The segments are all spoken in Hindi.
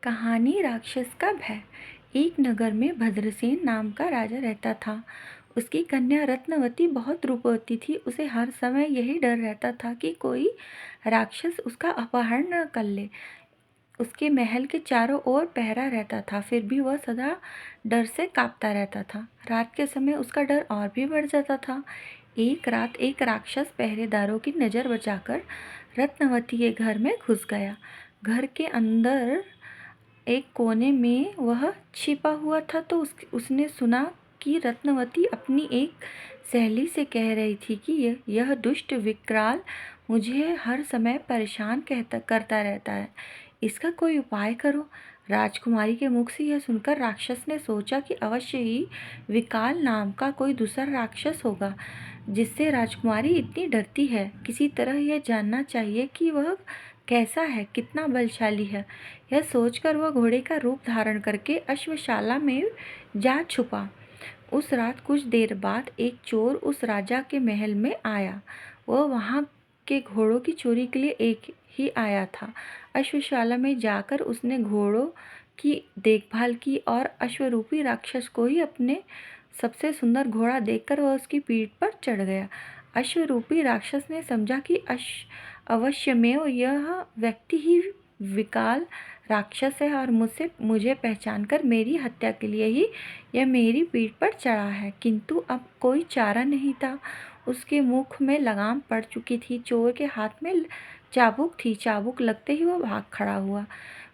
कहानी राक्षस का भय। एक नगर में भद्रसेन नाम का राजा रहता था। उसकी कन्या रत्नवती बहुत रूपवती थी। उसे हर समय यही डर रहता था कि कोई राक्षस उसका अपहरण न कर ले। उसके महल के चारों ओर पहरा रहता था, फिर भी वह सदा डर से कांपता रहता था। रात के समय उसका डर और भी बढ़ जाता था। एक रात एक राक्षस पहरेदारों की नज़र बचाकर रत्नवती के घर में घुस गया। घर के अंदर एक कोने में वह छिपा हुआ था तो उसने सुना कि रत्नवती अपनी एक सहेली से कह रही थी कि यह दुष्ट विकराल मुझे हर समय परेशान करता रहता है, इसका कोई उपाय करो। राजकुमारी के मुख से यह सुनकर राक्षस ने सोचा कि अवश्य ही विकाल नाम का कोई दूसरा राक्षस होगा जिससे राजकुमारी इतनी डरती है। किसी तरह यह जानना चाहिए कि वह कैसा है, कितना बलशाली है। यह सोचकर वह घोड़े का रूप धारण करके अश्वशाला में जा छुपा। उस रात कुछ देर बाद एक चोर उस राजा के महल में आया। वह वहाँ के घोड़ों की चोरी के लिए एक ही आया था। अश्वशाला में जाकर उसने घोड़ों की देखभाल की और अश्वरूपी राक्षस को ही अपने सबसे सुंदर घोड़ा देखकर वह उसकी पीठ पर चढ़ गया। अश्वरूपी राक्षस ने समझा कि अवश्यमेव यह व्यक्ति ही विकाल राक्षस है और मुझे पहचानकर मेरी हत्या के लिए ही यह मेरी पीठ पर चढ़ा है। किंतु अब कोई चारा नहीं था। उसके मुख में लगाम पड़ चुकी थी। चोर के हाथ में चाबुक थी। चाबुक लगते ही वह भाग खड़ा हुआ।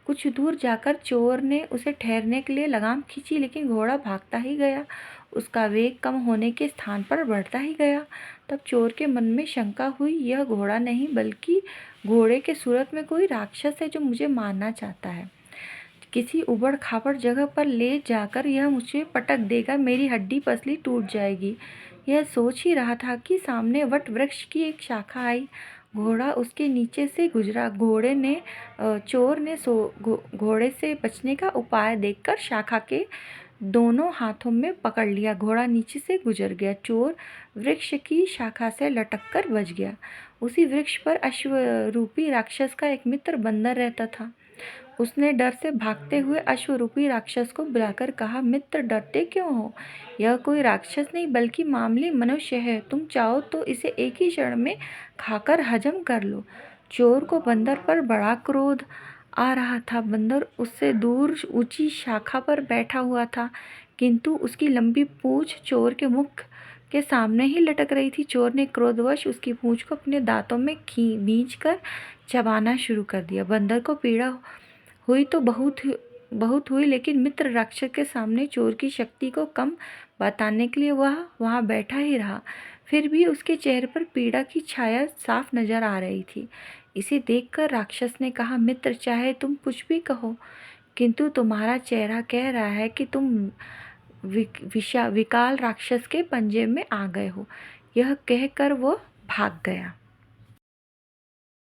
कुछ दूर जाकर चोर ने उसे ठहरने के लिए लगाम खींची, लेकिन घोड़ा भागता ही गया। उसका वेग कम होने के स्थान पर बढ़ता ही गया। तब चोर के मन में शंका हुई, यह घोड़ा नहीं बल्कि घोड़े के सूरत में कोई राक्षस है जो मुझे मारना चाहता है। किसी उबड़ खाबड़ जगह पर ले जाकर यह मुझे पटक देगा, मेरी हड्डी पसली टूट जाएगी। यह सोच ही रहा था कि सामने वट वृक्ष की एक शाखा आई। घोड़ा उसके नीचे से गुजरा। चोर ने घोड़े से बचने का उपाय देखकर शाखा के दोनों हाथों में पकड़ लिया। घोड़ा नीचे से गुजर गया। चोर वृक्ष की शाखा से लटक कर बच गया। उसी वृक्ष पर अश्वरूपी राक्षस का एक मित्र बंदर रहता था। उसने डर से भागते हुए अश्वरूपी राक्षस को बुलाकर कहा, मित्र डरते क्यों हो? यह कोई राक्षस नहीं बल्कि मामूली मनुष्य है। तुम चाहो तो इसे एक ही क्षण में खाकर हजम कर लो। चोर को बंदर पर बड़ा क्रोध आ रहा था। बंदर उससे दूर ऊंची शाखा पर बैठा हुआ था, किंतु उसकी लंबी पूंछ चोर के मुख के सामने ही लटक रही थी। चोर ने क्रोधवश उसकी पूंछ को अपने दांतों में खींचकर चबाना शुरू कर दिया। बंदर को पीड़ा हुई तो बहुत हुई, लेकिन मित्र राक्षस के सामने चोर की शक्ति को कम बताने के लिए वह वहाँ बैठा ही रहा। फिर भी उसके चेहरे पर पीड़ा की छाया साफ नजर आ रही थी। इसे देखकर राक्षस ने कहा, मित्र चाहे तुम कुछ भी कहो, किंतु तुम्हारा चेहरा कह रहा है कि तुम विकाल राक्षस के पंजे में आ गए हो। यह कहकर वो भाग गया।